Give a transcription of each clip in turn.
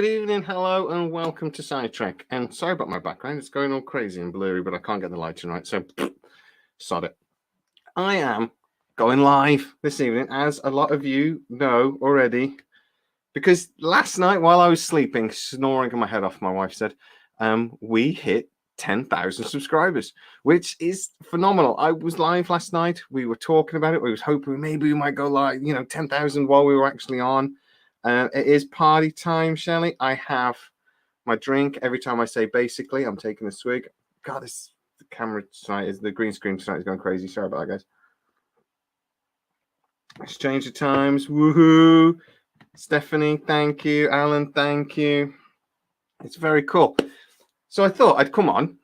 good evening, hello, and welcome to Sidetrack. And sorry about my background, it's going all crazy and blurry, but I can't get the lighting right, so sod it. I am going live this evening, as a lot of you know already, because last night while I was sleeping, snoring my head off, my wife said, we hit 10,000 subscribers, which is phenomenal. I was live last night. We were talking about it. We was hoping maybe we might go live, 10,000 while we were actually on. It is party time, Shelley. I have my drink. Every time I say basically, I'm taking a swig. God, the camera tonight is the green screen tonight is going crazy. Sorry about that, guys. Exchange of times. Woohoo. Stephanie, thank you. Alan, thank you. It's very cool. So I thought I'd come on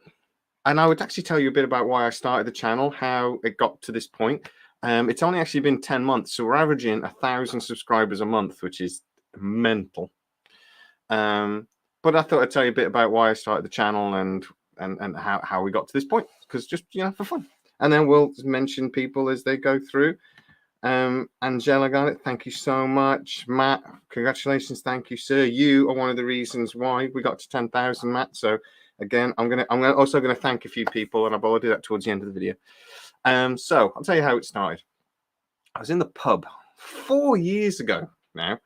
and I would actually tell you a bit about why I started the channel, how it got to this point. It's only actually been 10 months, so we're averaging 1,000 subscribers a month, which is mental. But I thought I'd tell you a bit about why I started the channel and how we got to this point, because just for fun. And then we'll mention people as they go through. Angela got it. Thank you so much. Matt, congratulations. Thank you, sir. You are one of the reasons why we got to 10,000, Matt. So again, I'm also gonna thank a few people, and I'll do that towards the end of the video. So I'll tell you how it started. I was in the pub 4 years ago now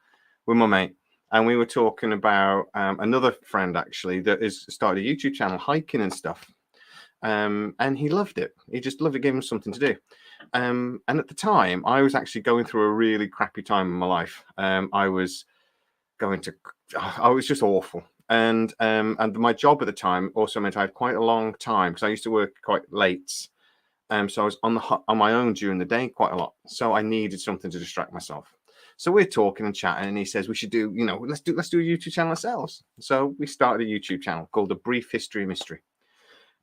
with my mate, and we were talking about another friend actually that has started a YouTube channel, hiking and stuff. And he loved it. He just loved it, gave him something to do. And at the time, I was actually going through a really crappy time in my life. I was just awful. And my job at the time also meant I had quite a long time because I used to work quite late. So I was on my own during the day quite a lot. So I needed something to distract myself. So we're talking and chatting, and he says we should do, let's do a YouTube channel ourselves. So we started a YouTube channel called A Brief History Mystery.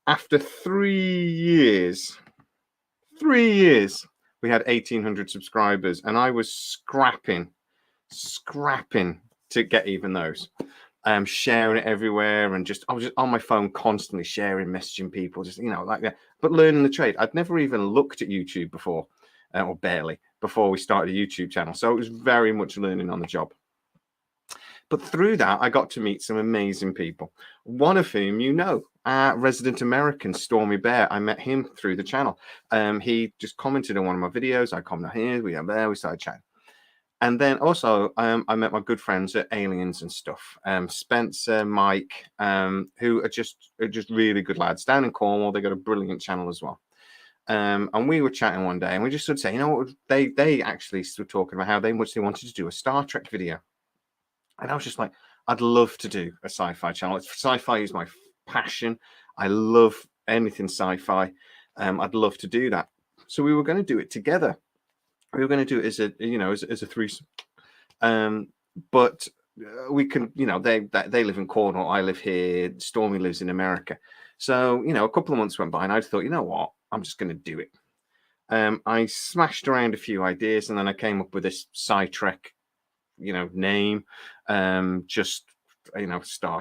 After 3 years, we had 1,800 subscribers, and I was scrapping to get even those. Sharing it everywhere, and I was just on my phone constantly sharing, messaging people, just like that. But learning the trade. I'd never even looked at YouTube before, or barely, before we started a YouTube channel. So it was very much learning on the job. But through that, I got to meet some amazing people. One of whom resident American, Stormy Bear. I met him through the channel. He just commented on one of my videos. I commented here, we started chatting. And then also, I met my good friends at Aliens and stuff. Spencer, Mike, who are just really good lads down in Cornwall. They got a brilliant channel as well. And we were chatting one day, and we just sort of say, they actually were talking about how much they wanted to do a Star Trek video. And I was just like, I'd love to do a sci-fi channel. Sci-fi is my passion. I love anything sci-fi. I'd love to do that. So we were going to do it together. We were going to do it as a threesome. But we can, they live in Cornwall. I live here. Stormy lives in America. So, a couple of months went by, and I thought, you know what? I'm just going to do it. I smashed around a few ideas, and then I came up with this Sidetrack name, Star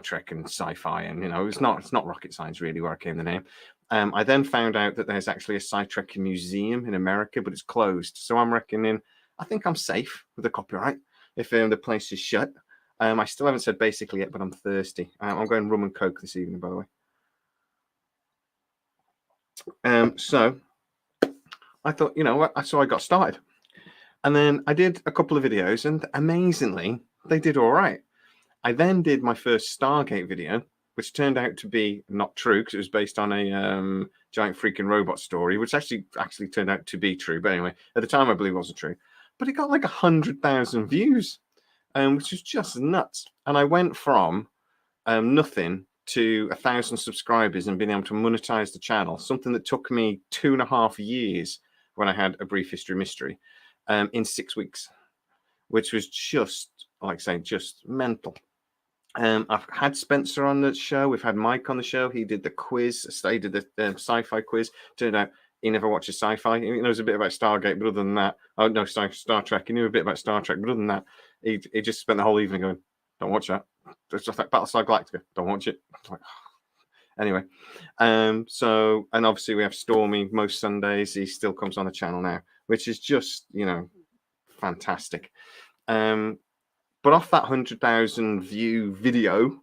Trek and sci-fi, and it's not rocket science really where I came the name. I then found out that there's actually a Sidetrack museum in America, but it's closed. So I'm reckoning I think I'm safe with the copyright if the place is shut. I still haven't said basically yet, but I'm thirsty. I'm going rum and coke this evening, by the way. So I thought, so I got started. And then I did a couple of videos, and amazingly, they did all right. I then did my first Stargate video, which turned out to be not true because it was based on a giant freaking robot story, which actually turned out to be true. But anyway, at the time, I believe it wasn't true. But it got like 100,000 views, which was just nuts. And I went from nothing to 1,000 subscribers and being able to monetize the channel, something that took me 2.5 years when I had A Brief History Mystery. In 6 weeks, which was just, like I say, just mental. I've had Spencer on the show. We've had Mike on the show. He did the quiz. He did the sci-fi quiz. Turned out he never watches sci-fi. He knows a bit about Stargate, but other than that, oh no, Star Trek. He knew a bit about Star Trek, but other than that, he just spent the whole evening going, "Don't watch that." It's just like Battlestar Galactica. Don't watch it. Anyway, so, and obviously we have Stormy most Sundays. He still comes on the channel now, which is just fantastic. But But off that 100,000 view video,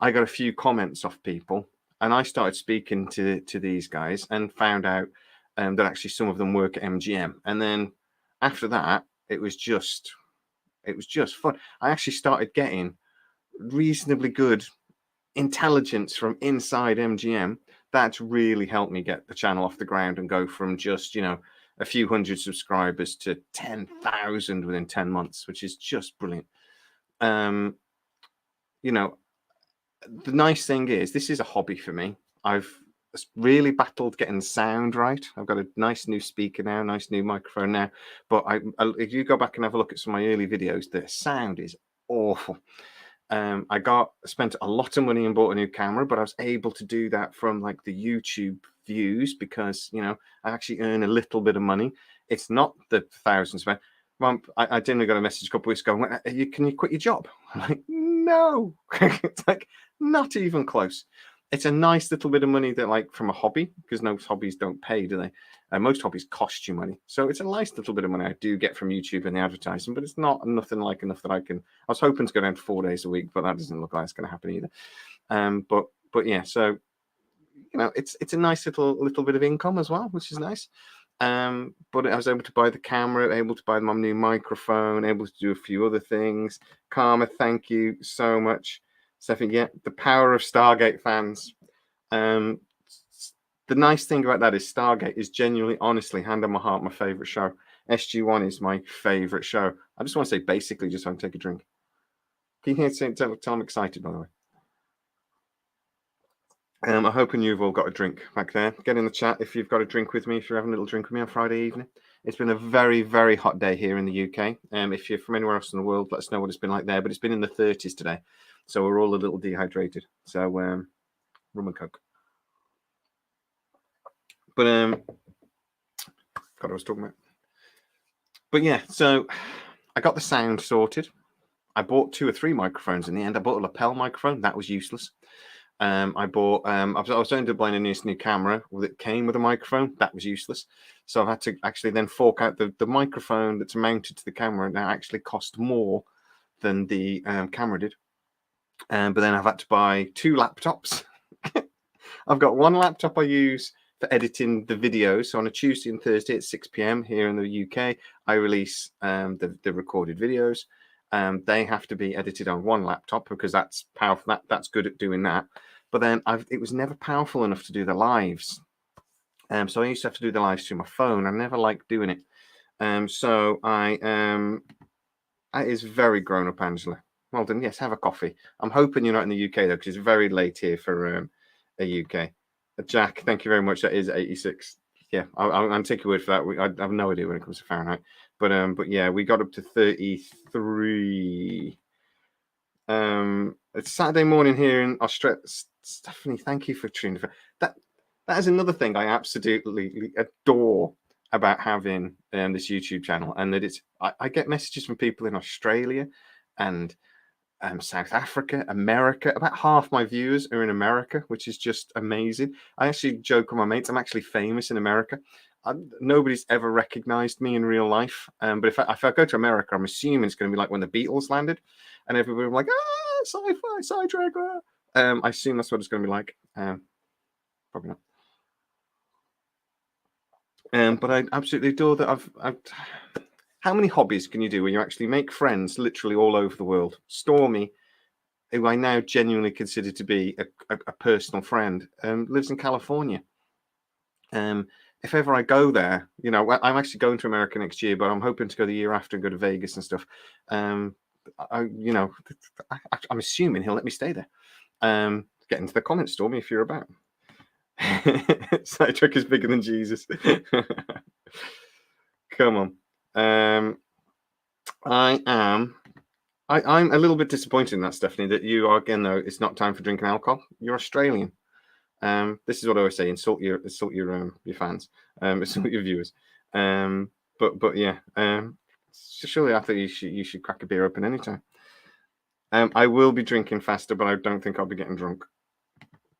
I got a few comments off people, and I started speaking to these guys and found out that actually some of them work at MGM. And then after that, it was just fun. I actually started getting reasonably good intelligence from inside MGM. That's really helped me get the channel off the ground and go from just, you know, a few hundred subscribers to 10,000 within 10 months, which is just brilliant. You know, the nice thing is this is a hobby for me. I've really battled getting the sound right. I've got a nice new speaker now, nice new microphone now. But if you go back and have a look at some of my early videos, the sound is awful. I spent a lot of money and bought a new camera, but I was able to do that from like the YouTube views because, you know, I actually earn a little bit of money. It's not the thousands, but I didn't got a message a couple of weeks ago. Can you quit your job? I'm like, no, it's like not even close. It's a nice little bit of money that, like, from a hobby, because most hobbies don't pay, do they? Most hobbies cost you money. So it's a nice little bit of money I do get from YouTube and the advertising, but it's not nothing like enough that I can. I was hoping to go down to 4 days a week, but that doesn't look like it's going to happen either. But yeah, so you know, it's a nice little bit of income as well, which is nice. But I was able to buy the camera, able to buy my new microphone, able to do a few other things. Karma, thank you so much. Stephanie, yeah, the power of Stargate fans. The nice thing about that is Stargate is genuinely, honestly, hand on my heart, my favorite show. SG1 is my favorite show. I just want to say basically just so I can take a drink. Can you hear? Tell I'm excited, by the way. I'm hoping you've all got a drink back there. Get in the chat if you've got a drink with me, if you're having a little drink with me on Friday evening. It's been a very, very hot day here in the UK. If you're from anywhere else in the world, let us know what it's been like there. But it's been in the 30s today. So we're all a little dehydrated. So rum and coke. But God, I was talking about. But yeah, so I got the sound sorted. I bought 2 or 3 microphones in the end. I bought a lapel microphone. That was useless. I was ended up buying a new camera that came with a microphone. That was useless. So I've had to actually then fork out the microphone that's mounted to the camera. Now actually cost more than the camera did. But then I've had to buy 2 laptops. I've got one laptop I use for editing the videos. So on a Tuesday and Thursday at 6 p.m. here in the UK, I release the recorded videos. They have to be edited on one laptop because that's powerful. That's good at doing that. But then it was never powerful enough to do the lives. So I used to have to do the lives through my phone. I never liked doing it. So it is very grown up, Angela. Well done. Yes, have a coffee. I'm hoping you're not in the UK though, because it's very late here for a UK. Jack, thank you very much. That is 86. Yeah, I'll take your word for that. I have no idea when it comes to Fahrenheit. But yeah, we got up to 33. It's Saturday morning here in Australia. Stephanie, thank you for tuning in. That is another thing I absolutely adore about having this YouTube channel, and that I get messages from people in Australia and South Africa, America. About half my viewers are in America, which is just amazing. I actually joke with my mates, I'm actually famous in America. Nobody's ever recognized me in real life. But if I go to America, I'm assuming it's going to be like when the Beatles landed and everybody was like, sci-fi, sidetrack. I assume that's what it's going to be like. Probably not. But I absolutely adore that. How many hobbies can you do when you actually make friends literally all over the world? Stormy, who I now genuinely consider to be a personal friend, lives in California. If ever I go there, you know, I'm actually going to America next year, but I'm hoping to go the year after and go to Vegas and stuff. I'm assuming he'll let me stay there. Get into the comments, Stormy, if you're about. Sidetrack is bigger than Jesus. Come on. I'm a little bit disappointed in that, Stephanie, that you are, again, though, it's not time for drinking alcohol. You're Australian. This is what I always say: insult your fans, insult your viewers. But yeah, surely I think you should crack a beer open anytime. I will be drinking faster, but I don't think I'll be getting drunk.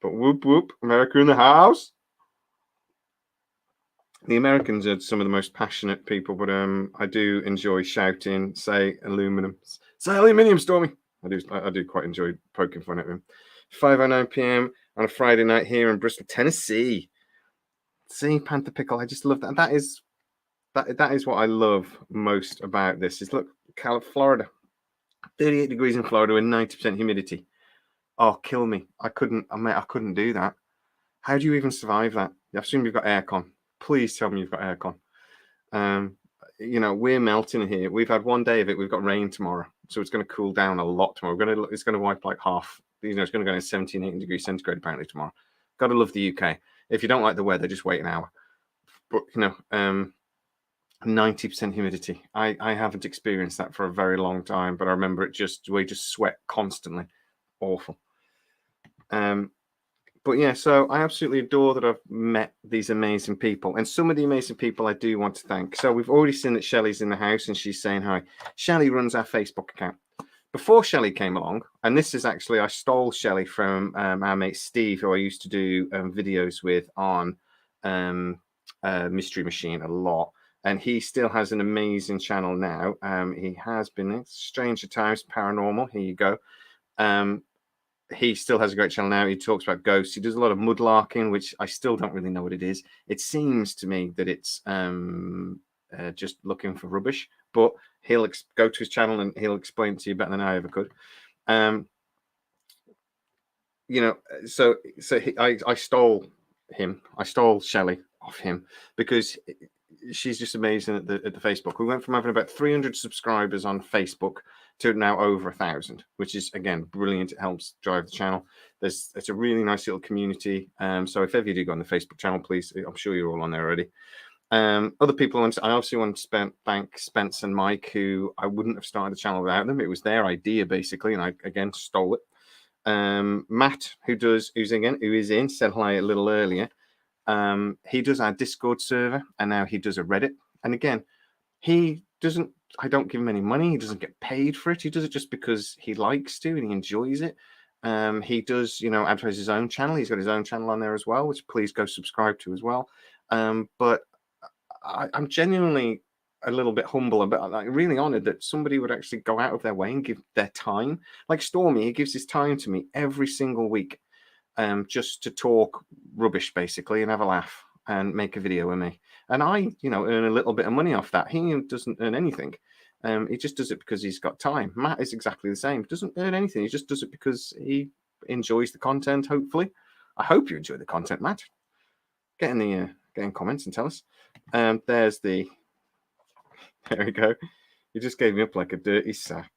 But whoop whoop, America in the house. The Americans are some of the most passionate people, but I do enjoy shouting, say aluminum, say aluminium, Stormy. I do quite enjoy poking fun at him. 5:09 p.m. on a Friday night here in Bristol, Tennessee. See, Panther Pickle, I just love that. That is what I love most about this. Is look, Florida, 38 degrees in Florida with 90% humidity. Oh, kill me! I couldn't do that. How do you even survive that? I assume you've got aircon. Please tell me you've got aircon. We're melting here. We've had one day of it. We've got rain tomorrow, so it's going to cool down a lot tomorrow. It's going to wipe like half. It's going to go in 17, 18 degrees centigrade apparently tomorrow. Got to love the UK. If you don't like the weather, just wait an hour. But 90% humidity. I haven't experienced that for a very long time, but I remember we just sweat constantly. Awful. But yeah, so I absolutely adore that I've met these amazing people. And some of the amazing people I do want to thank. So we've already seen that Shelley's in the house and she's saying hi. Shelley runs our Facebook account. Before Shelley came along, and this is actually, I stole Shelley from our mate Steve, who I used to do videos with on Mystery Machine a lot. And he still has an amazing channel now. He has been in Stranger Times Paranormal. Here you go. He still has a great channel now. He talks about ghosts. He does a lot of mudlarking, which I still don't really know what it is. It seems to me that it's just looking for rubbish, but he'll go to his channel and he'll explain to you better than I ever could. I stole him. I stole Shelley off him because she's just amazing at the Facebook. We went from having about 300 subscribers on Facebook to now over 1,000, which is again brilliant. It helps drive the channel. It's a really nice little community. So if ever you do go on the Facebook channel, please, I'm sure you're all on there already. Other people, I obviously want to thank Spence and Mike, who I wouldn't have started the channel without them. It was their idea basically, and I again stole it. Matt, who is in, said hi a little earlier. He does our Discord server, and now he does a Reddit. And again, I don't give him any money. He doesn't get paid for it. He does it just because he likes to and he enjoys it. He does, advertise his own channel. He's got his own channel on there as well, which please go subscribe to as well. But I'm genuinely a little bit humble, but like really honored that somebody would actually go out of their way and give their time. Like Stormy, he gives his time to me every single week, just to talk rubbish basically and have a laugh and make a video with me. And I, earn a little bit of money off that. He doesn't earn anything. He just does it because he's got time. Matt is exactly the same. He doesn't earn anything. He just does it because he enjoys the content, hopefully. I hope you enjoy the content, Matt. Get in comments and tell us. There we go. You just gave me up like a dirty sack.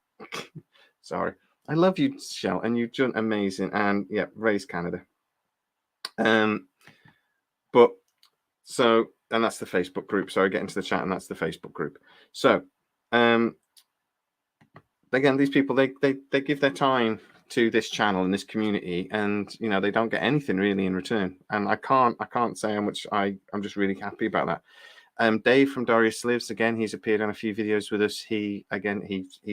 Sorry. I love you, Shell, and you've done amazing. And yeah, raise Canada. And that's the Facebook group. So I get into the chat, and that's the Facebook group. So, again, these people they give their time to this channel and this community, and they don't get anything really in return. And I can't say how much I'm just really happy about that. Dave from Darius Lives, again, he's appeared on a few videos with us. He's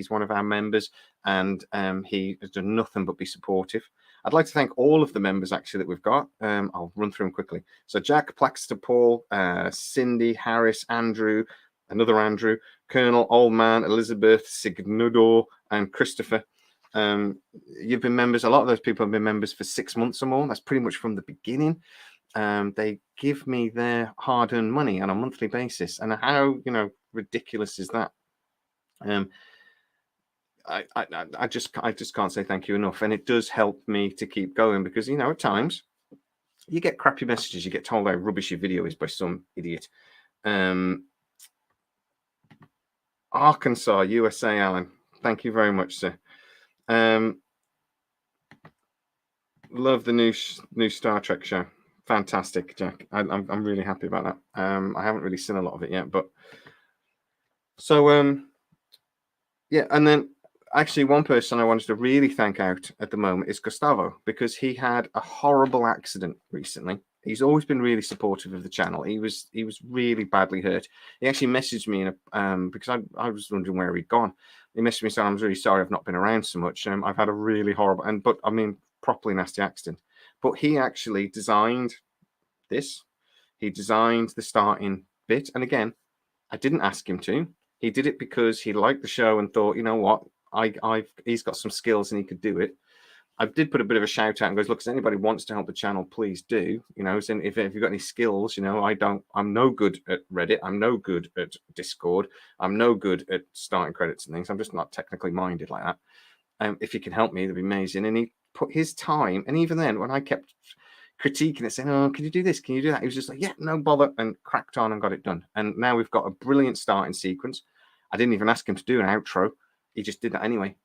one of our members, and he has done nothing but be supportive. I'd like to thank all of the members actually that we've got. I'll run through them quickly. So Jack, Plaxter, Paul, Cindy, Harris, Andrew, another Andrew, Colonel, Old Man, Elizabeth, Signudor, and Christopher. You've been members. A lot of those people have been members for 6 months or more. That's pretty much from the beginning. They give me their hard-earned money on a monthly basis, and how ridiculous is that? I just can't say thank you enough, and it does help me to keep going because at times you get crappy messages, you get told how rubbish your video is by some idiot. Arkansas, USA, Alan, thank you very much, sir. Love the new Star Trek show. Fantastic, Jack. I'm really happy about that. I haven't really seen a lot of it yet, but so yeah. And then actually, one person I wanted to really thank out at the moment is Gustavo, because he had a horrible accident recently. He's always been really supportive of the channel. He was really badly hurt. He actually messaged me because I was wondering where he'd gone. He messaged me saying, "I'm really sorry I've not been around so much. I've had a really horrible properly nasty accident." But he actually designed this. He designed the starting bit. And again, I didn't ask him to. He did it because he liked the show and thought, you know what, he's got some skills and he could do it. I did put a bit of a shout out and goes, look, if anybody wants to help the channel, please do. You know, so if you've got any skills, you know, I'm no good at Reddit. I'm no good at Discord. I'm no good at starting credits and things. I'm just not technically minded like that. If you can help me, that'd be amazing. And he put his time. And even then, when I kept critiquing it, saying, oh, can you do this? Can you do that? He was just like, yeah, no bother, and cracked on and got it done. And now we've got a brilliant starting sequence. I didn't even ask him to do an outro. He just did that anyway.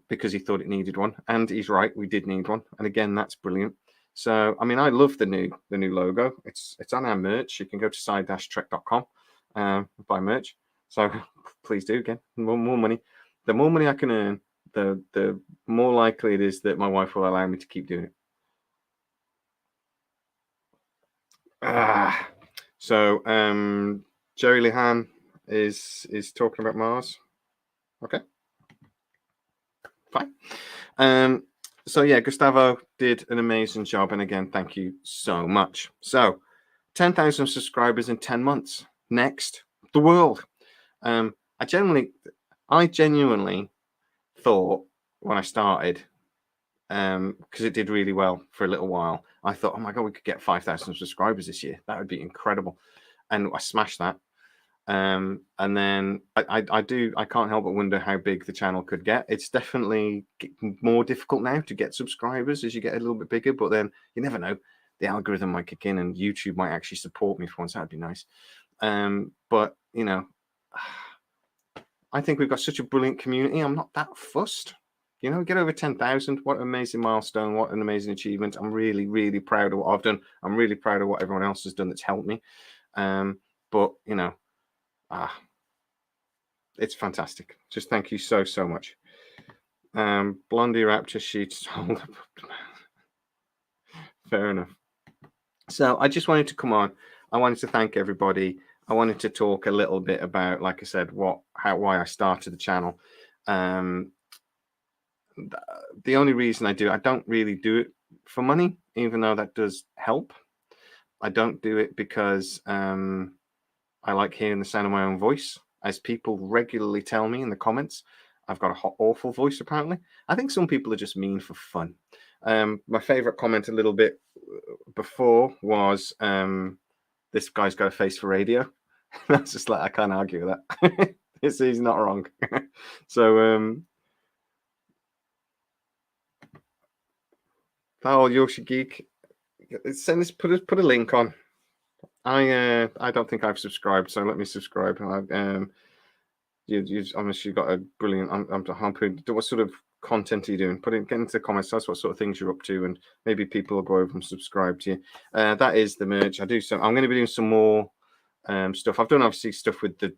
Because he thought it needed one, and he's right, we did need one, and again, that's brilliant. So I mean, I love the new logo. It's on our merch. You can go to side-trek.com, buy merch. So please do. Again, more money. The more money I can earn, the more likely it is that my wife will allow me to keep doing it. So Jerry Lehan is talking about Mars. Okay. Fine. So yeah, Gustavo did an amazing job, and again, thank you so much. So 10,000 subscribers in 10 months. Next, the world. I genuinely thought when I started, because it did really well for a little while, I thought, oh my god, we could get 5,000 subscribers this year. That would be incredible. And I smashed that. And then I can't help but wonder how big the channel could get. It's definitely more difficult now to get subscribers as you get a little bit bigger, but then you never know. The algorithm might kick in and YouTube might actually support me for once. That'd be nice. But you know, I think we've got such a brilliant community. I'm not that fussed. You know, get over 10,000. What an amazing milestone. What an amazing achievement. I'm really, really proud of what I've done. I'm really proud of what everyone else has done that's helped me. But you know, it's fantastic. Just thank you so much. Blondie Raptor sheets. Fair enough. So I just wanted to come on. I wanted to thank everybody. I wanted to talk a little bit about, like I said, why I started the channel. The only reason I don't really do it for money, even though that does help. I don't do it because I like hearing the sound of my own voice. As people regularly tell me in the comments, I've got a awful voice, apparently. I think some people are just mean for fun. My favorite comment a little bit before was, this guy's got a face for radio. That's just like, I can't argue with that. He's not wrong. So, Yoshi Geek, send this, put a link on. I don't think I've subscribed, so let me subscribe. You obviously got a brilliant. What sort of content are you doing? Get into the comments. That's what sort of things you're up to, and maybe people will go over and subscribe to you. That is the merch. I'm going to be doing some more stuff. I've done obviously stuff with the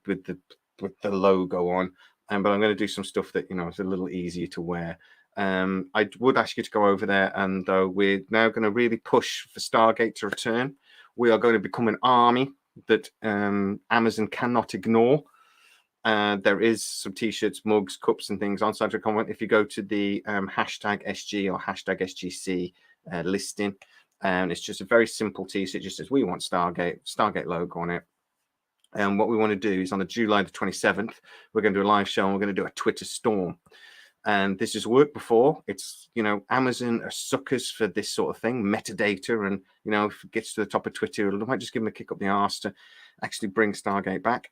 logo on, but I'm going to do some stuff that is a little easier to wear. I would ask you to go over there, and we're now going to really push for Stargate to return. We are going to become an army that Amazon cannot ignore. There is some t-shirts, mugs, cups, and things on Side-Trek.com. If you go to the hashtag SG or hashtag SGC listing, and it's just a very simple t-shirt. It just says we want Stargate logo on it. And what we want to do is on July the 27th, we're going to do a live show, and we're going to do a Twitter storm. And this has worked before. It's, Amazon are suckers for this sort of thing, metadata. And, if it gets to the top of Twitter, it might just give them a kick up the arse to actually bring Stargate back.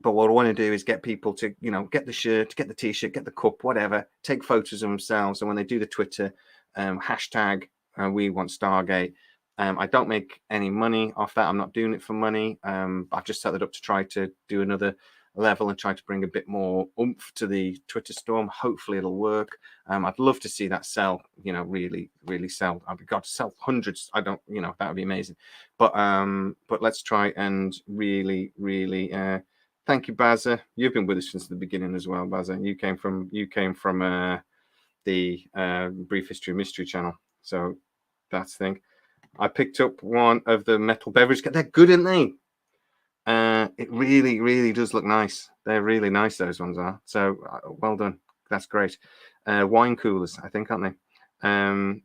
But what I want to do is get people to, get the shirt, get the t-shirt, get the cup, whatever, take photos of themselves. And when they do the Twitter, hashtag we want Stargate. I don't make any money off that. I'm not doing it for money. I've just set it up to try to do another level and try to bring a bit more oomph to the Twitter storm. Hopefully it'll work. I'd love to see that sell, really, really sell. I've got to sell hundreds. I don't, that would be amazing. But let's try and really, really, thank you, Baza. You've been with us since the beginning as well, Baza. You came from the Brief History of Mystery channel. So that's the thing. I picked up one of the metal beverage. They're good, aren't they? It really, really does look nice. They're really nice, those ones are. So well done. That's great. Wine coolers, I think, aren't they?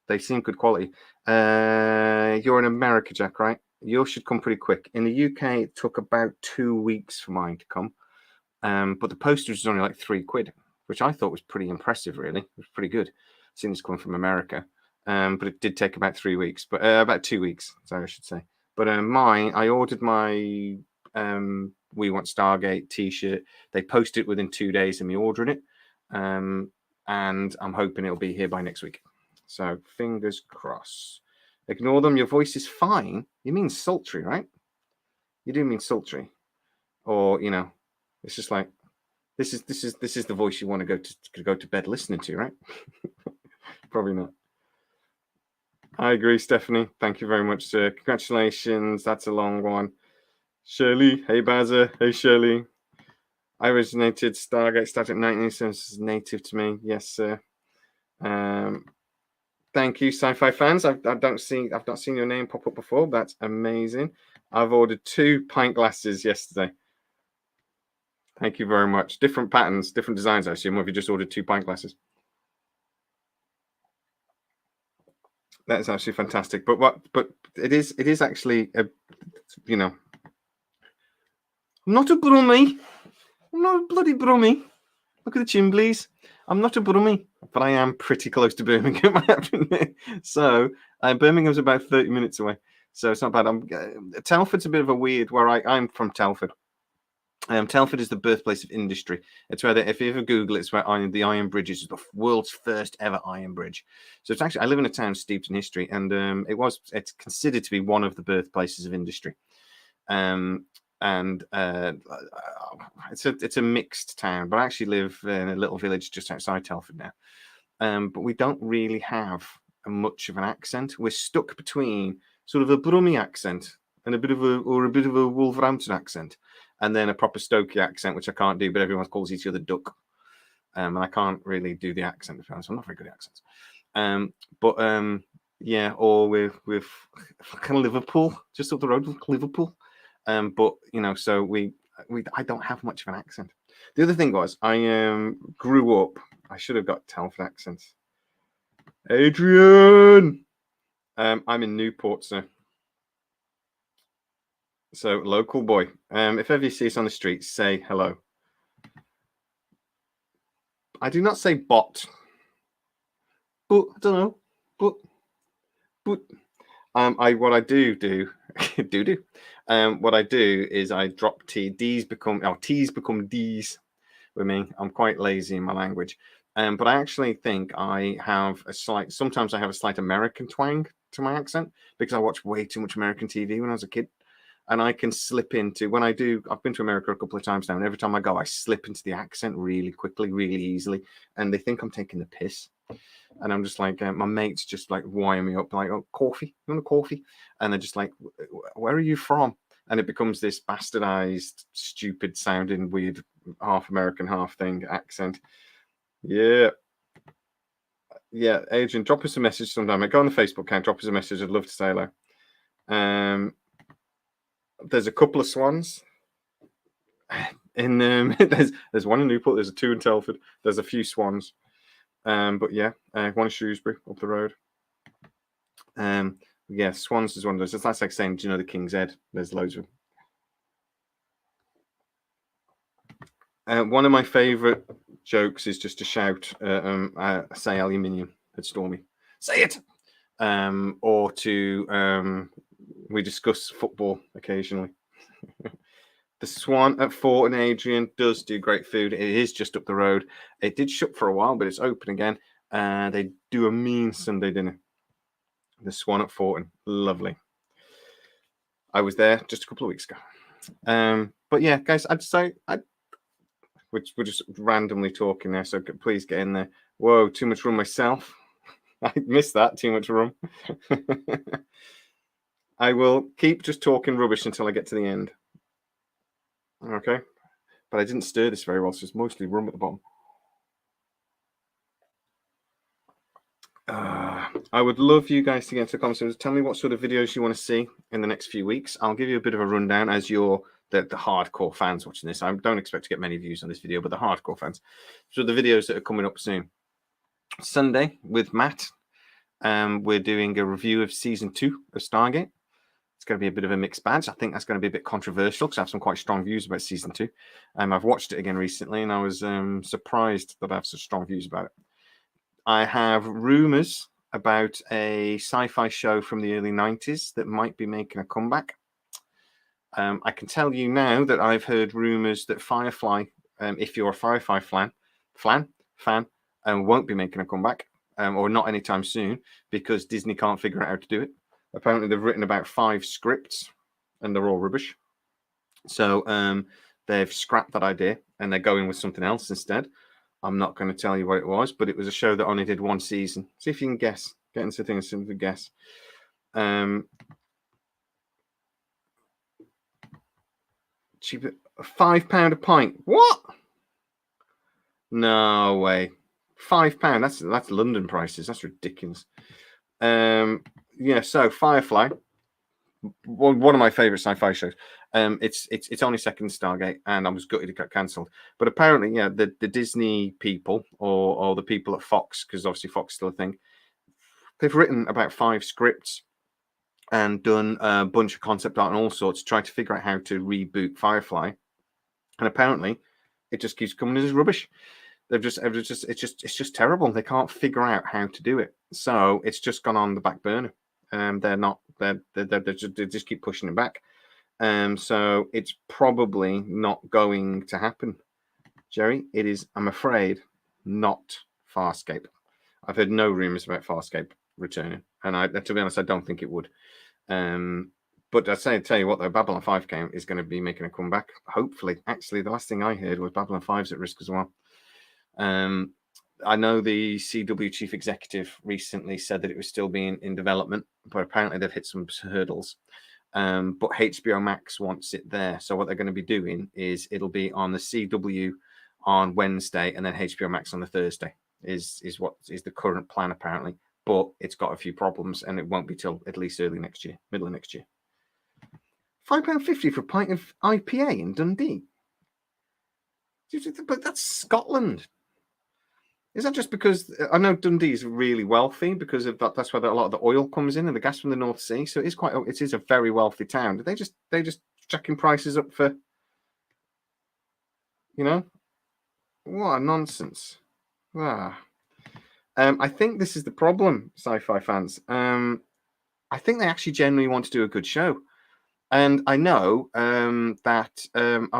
They seem good quality. You're in America, Jack, right? yours should come pretty quick. In the UK, it took about 2 weeks for mine to come. But the postage was only like £3, which I thought was pretty impressive, really. It was pretty good, seeing it's coming from America. But it did take about 3 weeks, but about 2 weeks, sorry, I should say. But mine, I ordered my We Want Stargate t-shirt. They posted it within 2 days of me ordering it. And I'm hoping it'll be here by next week. So fingers crossed. Ignore them. Your voice is fine. You mean sultry, right? You do mean sultry. Or, you know, it's just like, this is the voice you want to go to bed listening to, right? Probably not. I agree, Stephanie. Thank you very much, sir. Congratulations. That's a long one. Shirley. Hey, Bazza. Hey, Shirley. I originated Stargate started in 1987. This is native to me. Yes, sir. Thank you, sci-fi fans. I've not seen your name pop up before. That's amazing. I've ordered 2 pint glasses yesterday. Thank you very much. Different patterns, different designs, I assume, or have you just ordered 2 pint glasses? That is absolutely fantastic. But it is actually you know, I'm not a Brummie. I'm not a bloody Brummie. Look at the chin, please. I'm not a Brummie, but I am pretty close to Birmingham, I have to admit. So Birmingham's about 30 minutes away. So it's not bad. Telford's a bit of a weird, where I'm from Telford. Telford is the birthplace of industry. It's where, if you ever Google it, it's where the Iron Bridge is, the world's first ever iron bridge. So it's actually, I live in a town steeped in history, and it's considered to be one of the birthplaces of industry. It's a mixed town, but I actually live in a little village just outside Telford now. But we don't really have much of an accent. We're stuck between sort of a Brummie accent and a bit of a Wolverhampton accent, and then a proper Stokey accent, which I can't do, but everyone calls each other Duck. And I can't really do the accent, to be honest. I'm not very good at accents. Yeah, or with kind of Liverpool, just up the road with Liverpool. But you know, so I don't have much of an accent. The other thing was, I grew up. I should have got Telford accents. Adrian, I'm in Newport, sir. So local boy. If ever you see us on the street, say hello. I do not say bot, but I don't know. But what I do what I do is I drop T. T's become D's with me. I'm quite lazy in my language. But I actually think I have sometimes I have a slight American twang to my accent, because I watched way too much American TV when I was a kid. And I can slip into, I've been to America a couple of times now, and every time I go, I slip into the accent really quickly, really easily. And they think I'm taking the piss. And I'm just like, my mates just like wire me up, like, oh, coffee, you want a coffee? And they're just like, where are you from? And it becomes this bastardized, stupid sounding, weird, half American, half thing accent. Yeah. Yeah, Adrian, drop us a message sometime. Go on the Facebook account, drop us a message. I'd love to say hello. There's a couple of swans in there's one in Newport, there's 2 in Telford, there's a few swans. But yeah, one in Shrewsbury up the road. Yeah, swans is one of those. That's like saying, do you know the King's Head? There's loads of them. One of my favorite jokes is just to shout, say aluminium at Stormy. Say it! Or to we discuss football occasionally. The Swan at Fortin, Adrian, does do great food. It is just up the road. It did shut for a while, but it's open again. They do a mean Sunday dinner. The Swan at Fortin, lovely. I was there just a couple of weeks ago. But yeah, guys, we're just randomly talking there, so please get in there. Whoa, too much rum myself. I missed that, too much rum. I will keep just talking rubbish until I get to the end. Okay, but I didn't stir this very well, so it's mostly rum at the bottom. I would love you guys to get into the comments. Tell me what sort of videos you want to see in the next few weeks. I'll give you a bit of a rundown as you're the hardcore fans watching this. I don't expect to get many views on this video, but the hardcore fans. So the videos that are coming up soon. Sunday with Matt, we're doing a review of season 2 of Stargate. it's going to be a bit of a mixed bag. I think that's going to be a bit controversial because I have some quite strong views about season 2. I've watched it again recently, and I was surprised that I have such strong views about it. I have rumors about a sci-fi show from the early 90s that might be making a comeback. I can tell you now that I've heard rumors that Firefly, if you're a Firefly fan, won't be making a comeback, or not anytime soon, because Disney can't figure out how to do it. Apparently, they've written about 5 scripts, and they're all rubbish. So they've scrapped that idea, and they're going with something else instead. I'm not going to tell you what it was, but it was a show that only did 1 season. See if you can guess. Get into things, see if you can guess. Cheaper, £5 a pint. What? No way. £5. That's London prices. That's ridiculous. Yeah. So Firefly, one of my favorite sci-fi shows. It's only second Stargate, and I was gutted it got cancelled. But apparently, yeah, the Disney people or the people at Fox, because obviously Fox is still a thing, they've written about 5 scripts and done a bunch of concept art and all sorts to try to figure out how to reboot Firefly. And apparently, it just keeps coming as rubbish. It's just terrible. They can't figure out how to do it, so it's just gone on the back burner. They just keep pushing it back. So it's probably not going to happen, Jerry. It is, I'm afraid, not Farscape. I've heard no rumors about Farscape returning, and to be honest, I don't think it would. But I'd tell you what, though, Babylon 5 is going to be making a comeback. Hopefully, actually, the last thing I heard was Babylon 5's at risk as well. I know the CW chief executive recently said that it was still being in development, but apparently they've hit some hurdles. But HBO Max wants it there. So what they're going to be doing is it'll be on the CW on Wednesday and then HBO Max on the Thursday is what is the current plan, apparently. But it's got a few problems, and it won't be till at least early next year, middle of next year. £5.50 for a pint of IPA in Dundee. But that's Scotland. Is that just because I know Dundee is really wealthy because of that? That's where a lot of the oil comes in and the gas from the North Sea. So it is a very wealthy town. Did they just jacking prices up for, what a nonsense. I think this is the problem, sci-fi fans. I think they actually genuinely want to do a good show, and I know that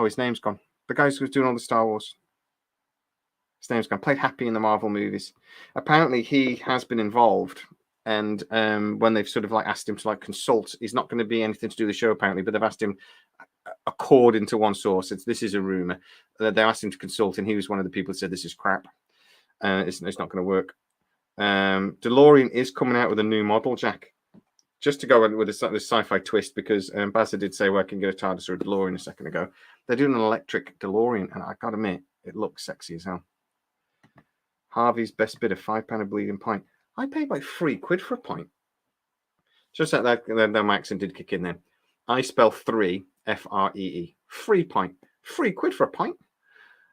his name's gone. The guy who was doing all the Star Wars. His name's gone. Played Happy in the Marvel movies. Apparently, he has been involved, and when they've sort of asked him to consult, he's not going to be anything to do with the show apparently. But they've asked him, according to one source, this is a rumor. They asked him to consult, and he was one of the people that said this is crap. It's not going to work. DeLorean is coming out with a new model, Jack. Just to go with this sci-fi twist, because Bazza did say, well, I can get a TARDIS or a DeLorean a second ago. They're doing an electric DeLorean, and I got to admit, it looks sexy as hell. Harvey's best bid of £5 a bleeding pint. I paid like £3 for a pint. Just like that, my accent did kick in then. I spell 3 F-R-E-E. Free pint. £3 for a pint.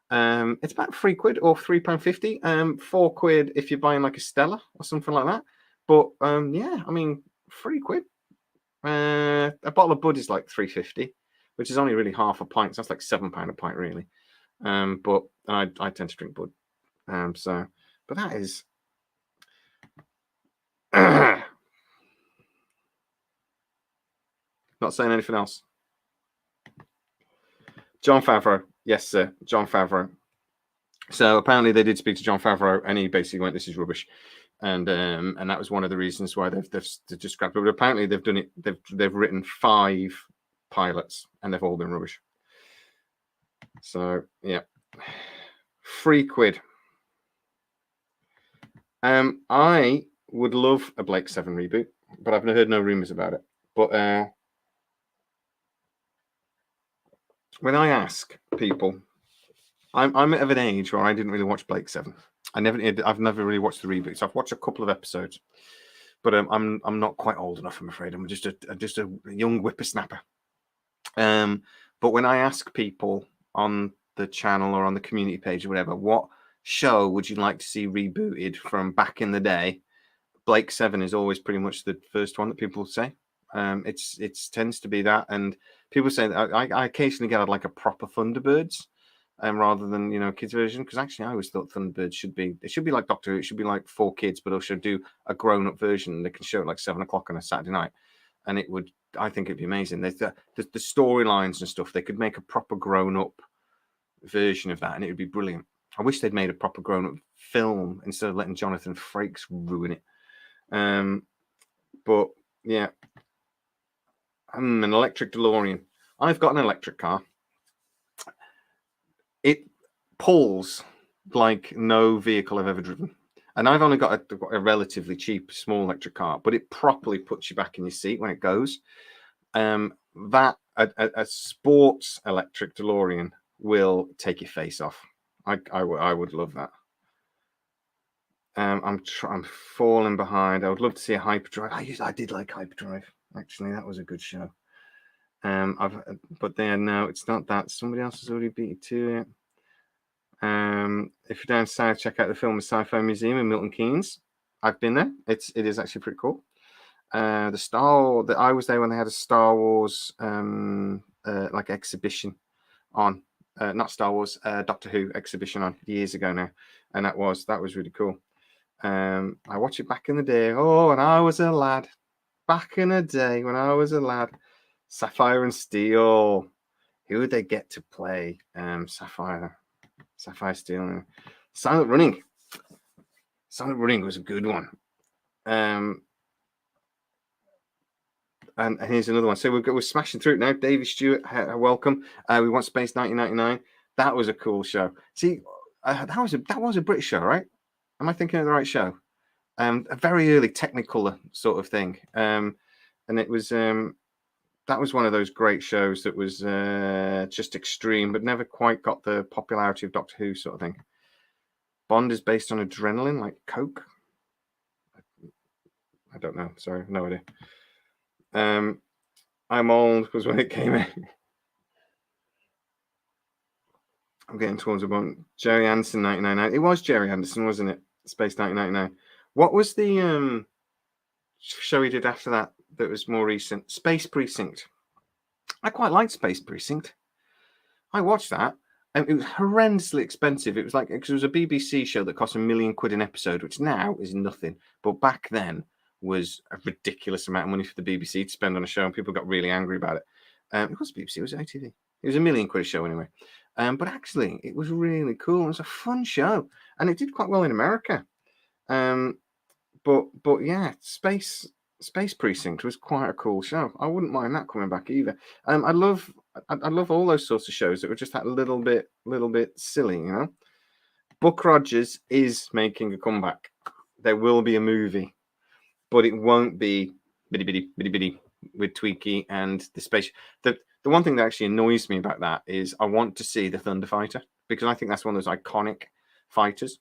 It's about £3 or £3.50. £4 if you're buying like a Stella or something like that. But yeah, I mean, £3. A bottle of Bud is like £3.50, which is only really half a pint. So that's like £7 a pint, really. But I tend to drink Bud. But that is not saying anything else. Jon Favreau, yes, sir, Jon Favreau. So apparently they did speak to Jon Favreau, and he basically went, "This is rubbish," and that was one of the reasons why they've just scrapped it. But apparently they've done it. They've written 5 pilots, and they've all been rubbish. So yeah, £3. I would love a Blake 7 reboot, but I've heard no rumors about it. But when I ask people, I'm of an age where I didn't really watch Blake 7. I've never really watched the reboots. I've watched a couple of episodes, but I'm not quite old enough. I'm afraid I'm just a young whippersnapper. But when I ask people on the channel or on the community page or whatever, what show would you like to see rebooted from back in the day? Blake 7 is always pretty much the first one that people say. It tends to be that, and people say that I occasionally get like a proper Thunderbirds, rather than kids version, because actually I always thought Thunderbirds should be like Doctor Who. It should be like for kids, but also do a grown up version. They can show it like 7 o'clock on a Saturday night, and I think it'd be amazing. There's the storylines and stuff. They could make a proper grown up version of that, and it would be brilliant. I wish they'd made a proper grown up film instead of letting Jonathan Frakes ruin it. But yeah, I'm an electric DeLorean. I've got an electric car. It pulls like no vehicle I've ever driven. And I've only got a relatively cheap, small electric car, but it properly puts you back in your seat when it goes. A sports electric DeLorean will take your face off. I would love that. I'm falling behind. I would love to see a Hyperdrive. I did like Hyperdrive. Actually, that was a good show. But then no, it's not that. Somebody else has already beat it to it. If you're down south, check out the Film and Sci-Fi Museum in Milton Keynes. I've been there. It is actually pretty cool. I was there when they had a Star Wars like exhibition on. Not Star Wars, Doctor Who exhibition on years ago now, and that was really cool. I watched it back in the day. Oh, when I was a lad, back in the day when I was a lad, Sapphire and Steel. Who would they get to play? Sapphire Steel, Silent Running. Silent Running was a good one. And here's another one. So we're smashing through it now. Davey Stewart, welcome. We want Space 1999. That was a cool show. See, that was a British show, right? Am I thinking of the right show? A very early Technicolor sort of thing. And it was that was one of those great shows that was just extreme, but never quite got the popularity of Doctor Who sort of thing. Bond is based on adrenaline, like Coke. I don't know. Sorry, no idea. I'm Old was when it came in. I'm getting towards a one. Jerry Anderson 1999. It was Jerry Anderson, wasn't it? Space 1999. What was the show he did after that was more recent? Space Precinct. I quite liked Space Precinct. I watched that. And it was horrendously expensive. It was like, because it was a BBC show that cost £1 million an episode, which now is nothing. But back then was a ridiculous amount of money for the BBC to spend on a show, and people got really angry about it. It was BBC, it was ITV. It was £1 million a show anyway. But actually, it was really cool. It was a fun show, and it did quite well in America. But yeah, Space Precinct was quite a cool show. I wouldn't mind that coming back either. I love all those sorts of shows that were just that little bit silly, Buck Rogers is making a comeback. There will be a movie, but it won't be bitty with Tweaky and the space. The one thing that actually annoys me about that is I want to see the Thunder Fighter, because I think that's one of those iconic fighters.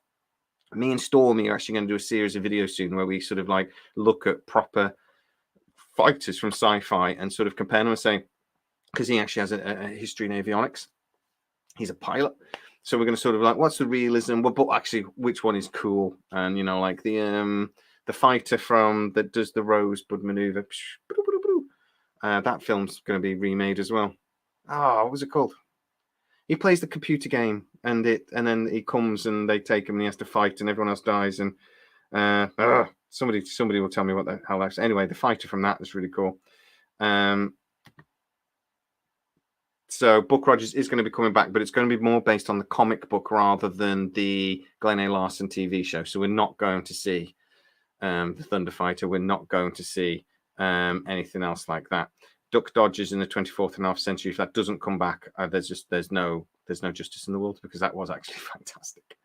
Me and Stormy are actually going to do a series of videos soon where we sort of like look at proper fighters from sci-fi and sort of compare them and say, because he actually has a history in avionics. He's a pilot. So we're going to sort of like, what's the realism? Well, but actually, which one is cool? And, like the fighter that does the Rosebud maneuver. That film's going to be remade as well. Oh, what was it called? He plays the computer game, and then he comes and they take him and he has to fight, and everyone else dies. And somebody will tell me what the hell that's. Anyway, the fighter from that is really cool. So Buck Rogers is going to be coming back, but it's going to be more based on the comic book rather than the Glenn A. Larson TV show. So we're not going to see the Thunder Fighter. We're not going to see anything else like that. Duck Dodgers in the 24th and a half century. If that doesn't come back, there's no justice in the world, because that was actually fantastic.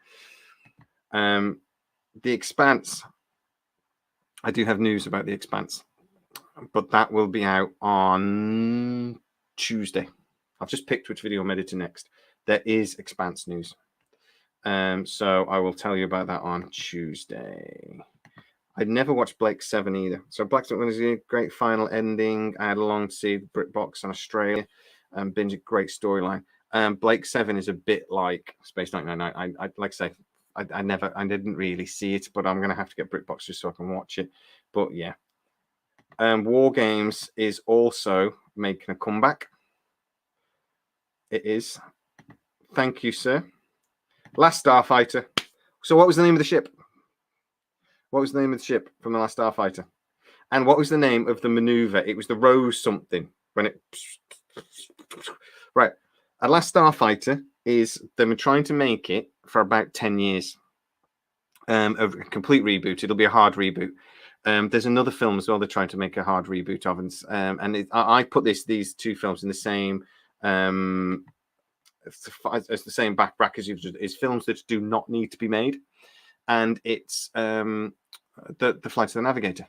The Expanse. I do have news about The Expanse, but that will be out on Tuesday. I've just picked which video I'm editing next. There is Expanse news. So I will tell you about that on Tuesday. I'd never watched Blake 7 either. So Black 7 was a great final ending. I had along to see BritBox on Australia and binge a great storyline. Blake 7 is a bit like Space 1999. I'd like to say I didn't really see it, but I'm going to have to get BritBox just so I can watch it. But yeah, War Games is also making a comeback. It is. Thank you, sir. Last Starfighter. So what was the name of the ship? What was the name of the ship from the Last Starfighter? And what was the name of the maneuver? It was the Rose something. When it... Right. A Last Starfighter is... They've been trying to make it for about 10 years. A complete reboot. It'll be a hard reboot. There's another film as well they're trying to make a hard reboot of. And I put these two films in the same... it's the same back bracket as films that do not need to be made. And it's the Flight of the Navigator.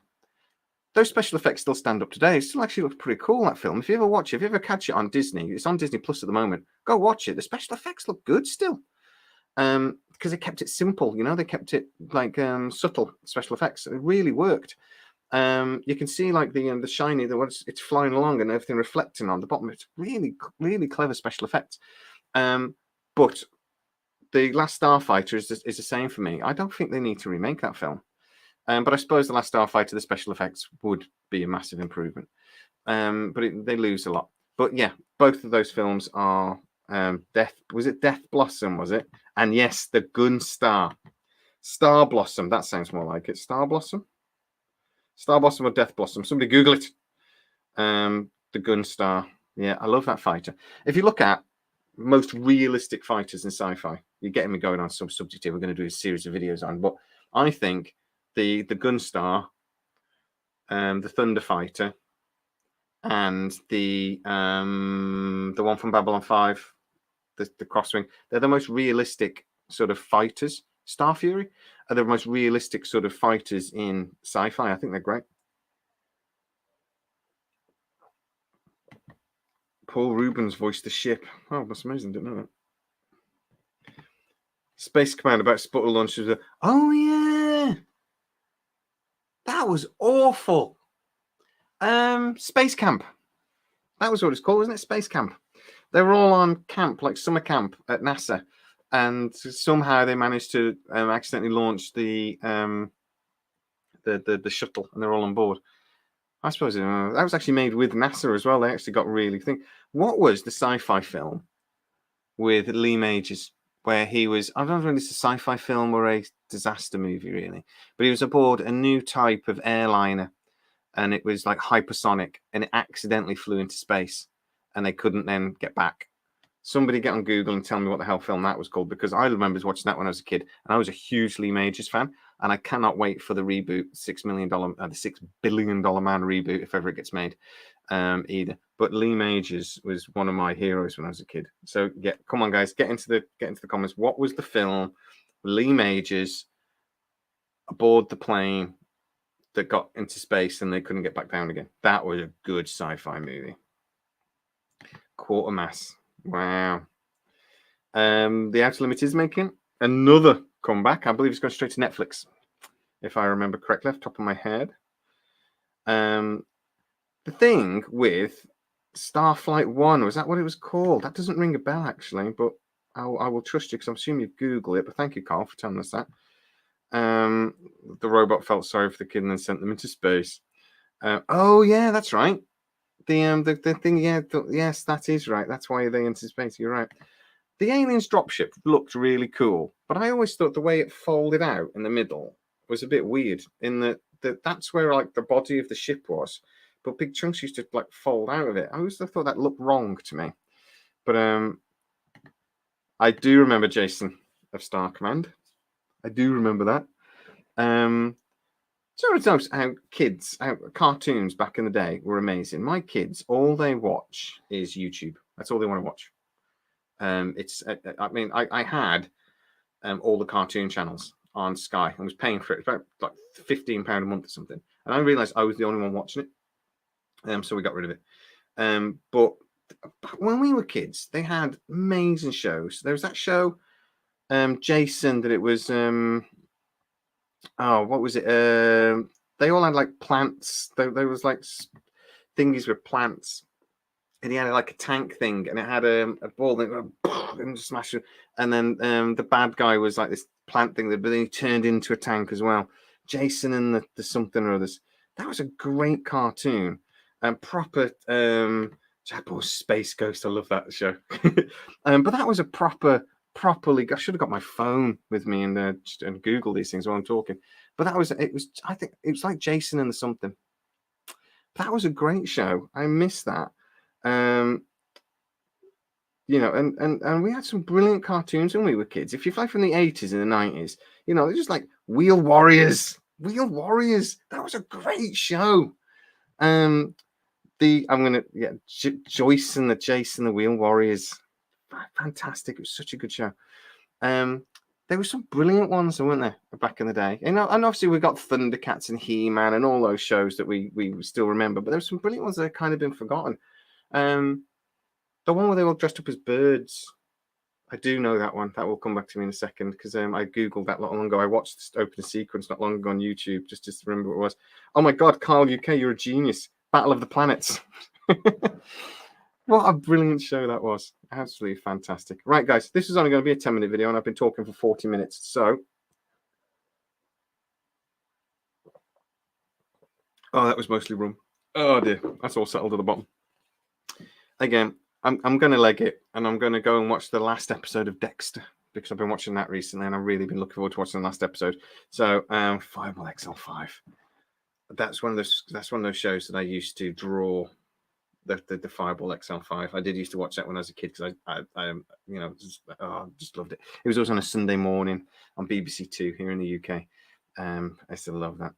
Those special effects still stand up today. It still actually looks pretty cool, that film. If you ever watch it, if you ever catch it on Disney, it's on Disney Plus at the moment, go watch it. The special effects look good still. Because they kept it simple, you know, they kept it like subtle special effects. It really worked. You can see like the shiny, it's flying along and everything reflecting on the bottom. It's really, really clever special effects. But the Last Starfighter is the same for me. I don't think they need to remake that film. But I suppose the Last Starfighter, the special effects would be a massive improvement. But they lose a lot. But yeah, both of those films are Death Blossom, was it? And yes, the Gunstar. Star Blossom, that sounds more like it. Star Blossom? Star Blossom or Death Blossom? Somebody Google it. The Gunstar. Yeah, I love that fighter. If you look at most realistic fighters in sci-fi, you're getting me going on some subject here. We're going to do a series of videos on, but I think the Gunstar, the Thunder Fighter, and the one from Babylon 5, the Crosswing, they're the most realistic sort of fighters. Star Fury are the most realistic sort of fighters in sci-fi. I think they're great. Paul Rubens voiced the ship. Oh, that's amazing. Didn't know that. Space Command about Sputtle launches. Oh, yeah. That was awful. Space Camp. That was what it's called, wasn't it? Space Camp. They were all on camp, like summer camp at NASA. And somehow they managed to accidentally launch the shuttle, and they're all on board. I suppose that was actually made with NASA as well. They actually got really think. What was the sci-fi film with Lee Majors where he was? I don't know if it's a sci-fi film or a disaster movie, really, but he was aboard a new type of airliner, and it was like hypersonic, and it accidentally flew into space, and they couldn't then get back. Somebody get on Google and tell me what the hell film that was called, because I remember watching that when I was a kid, and I was a huge Lee Majors fan, and I cannot wait for the reboot, the $6 billion man reboot, if ever it gets made, either. But Lee Majors was one of my heroes when I was a kid. So yeah, come on, guys, get into the comments. What was the film Lee Majors aboard the plane that got into space and they couldn't get back down again? That was a good sci-fi movie. Quatermass. Wow. The Outer Limits is making another comeback. I believe it's going straight to Netflix, if I remember correctly, off the top of my head. The thing with Starflight 1, was that what it was called? That doesn't ring a bell, actually, but I will trust you because I'm assuming you've Googled it. But thank you, Carl, for telling us that. The robot felt sorry for the kid and then sent them into space. Oh, yeah, that's right. The thing, yeah, yes, that is right. That's why they into space. You're right. The aliens dropship looked really cool, but I always thought the way it folded out in the middle was a bit weird. In that's where like the body of the ship was, but big chunks used to like fold out of it. I always thought that looked wrong to me. But I do remember Jason of Star Command. I do remember that. So it knows how cartoons back in the day were amazing. My kids, all they watch is YouTube. That's all they want to watch. I had all the cartoon channels on Sky. I was paying for it. It was about like £15 a month or something. And I realized I was the only one watching it. So we got rid of it. But when we were kids, they had amazing shows. There was that show, Jason, that it was... what was it? They all had like plants. There was like thingies with plants, and he had like a tank thing, and it had a ball and smash it. And then the bad guy was like this plant thing, but then he turned into a tank as well. Jason and the something or others. That was a great cartoon. Proper Jackal Space Ghost. I love that show. But that was a properly. I should have got my phone with me and Google these things while I'm talking. But it was. I think it was like Jason and the something. That was a great show. I miss that. You know, and we had some brilliant cartoons when we were kids. If you fly from the 80s and the 90s, you know, they're just like Wheel Warriors. Wheel Warriors. That was a great show. Joyce and the Jason, the Wheel Warriors. Fantastic. It was such a good show. There were some brilliant ones, weren't there, back in the day? And obviously we got Thundercats and He-Man and all those shows that we still remember. But there were some brilliant ones that have kind of been forgotten. The one where they all dressed up as birds. I do know that one. That will come back to me in a second because I Googled that not long ago. I watched this opening sequence not long ago on YouTube just to remember what it was. Oh my God, Carl UK, you're a genius. Battle of the Planets. What a brilliant show that was. Absolutely fantastic. Right, guys, this is only going to be a 10-minute video and I've been talking for 40 minutes. So, oh, that was mostly rum. Oh dear, that's all settled at the bottom. Again, I'm going to leg it and I'm going to go and watch the last episode of Dexter because I've been watching that recently and I've really been looking forward to watching the last episode. So, Fireball XL5. That's one of those shows that I used to draw. The Fireball XL5. I did used to watch that when I was a kid because I just loved it. It was always on a Sunday morning on BBC Two here in the UK. I still love that.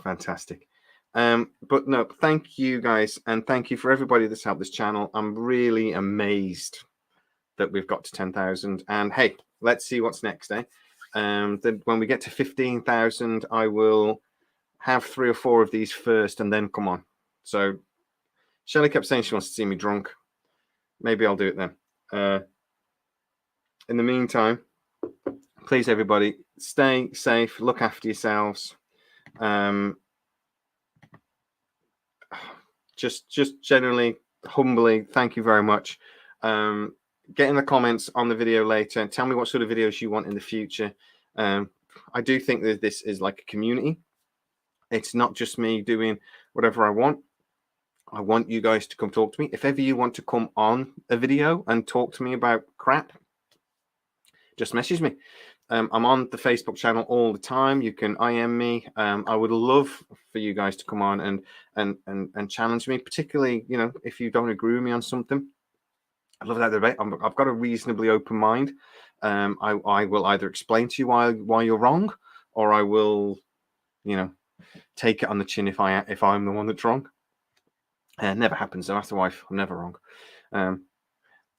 Fantastic. But no, thank you guys, and thank you for everybody that's helped this channel. I'm really amazed that we've got to 10,000. And hey, let's see what's next, eh? Then when we get to 15,000, I will have 3 or 4 of these first, and then come on. So Shelley kept saying she wants to see me drunk. Maybe I'll do it then. In the meantime, please, everybody, stay safe. Look after yourselves. Just generally, humbly, thank you very much. Get in the comments on the video later and tell me what sort of videos you want in the future. I do think that this is like a community. It's not just me doing whatever I want. I want you guys to come talk to me. If ever you want to come on a video and talk to me about crap, just message me. I'm on the Facebook channel all the time. You can IM me. I would love for you guys to come on and challenge me, particularly, you know, if you don't agree with me on something. I love that debate. I've got a reasonably open mind. I will either explain to you why you're wrong, or I will, you know, take it on the chin if I'm the one that's wrong. Never happens though. Ask the wife. I'm never wrong.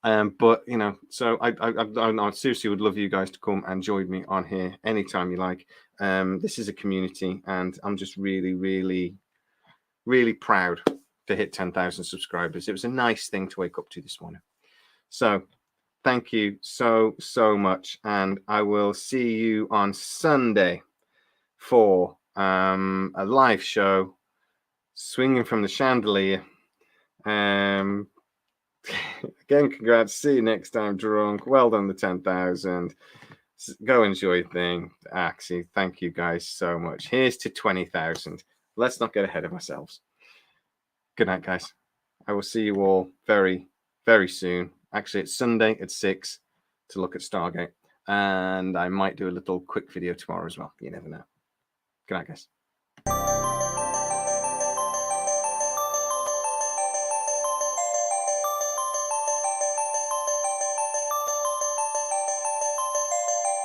But you know, so I seriously would love you guys to come and join me on here anytime you like. This is a community, and I'm just really, really, really proud to hit 10,000 subscribers. It was a nice thing to wake up to this morning. So thank you so much, and I will see you on Sunday for a live show, swinging from the chandelier. Again, congrats. See you next time, drunk. Well done, the 10,000. Go enjoy your thing. Actually, thank you guys so much. Here's to 20,000. Let's not get ahead of ourselves. Good night, guys. I will see you all very, very soon. Actually, it's Sunday at 6 to look at Stargate. And I might do a little quick video tomorrow as well. You never know. Good night, guys.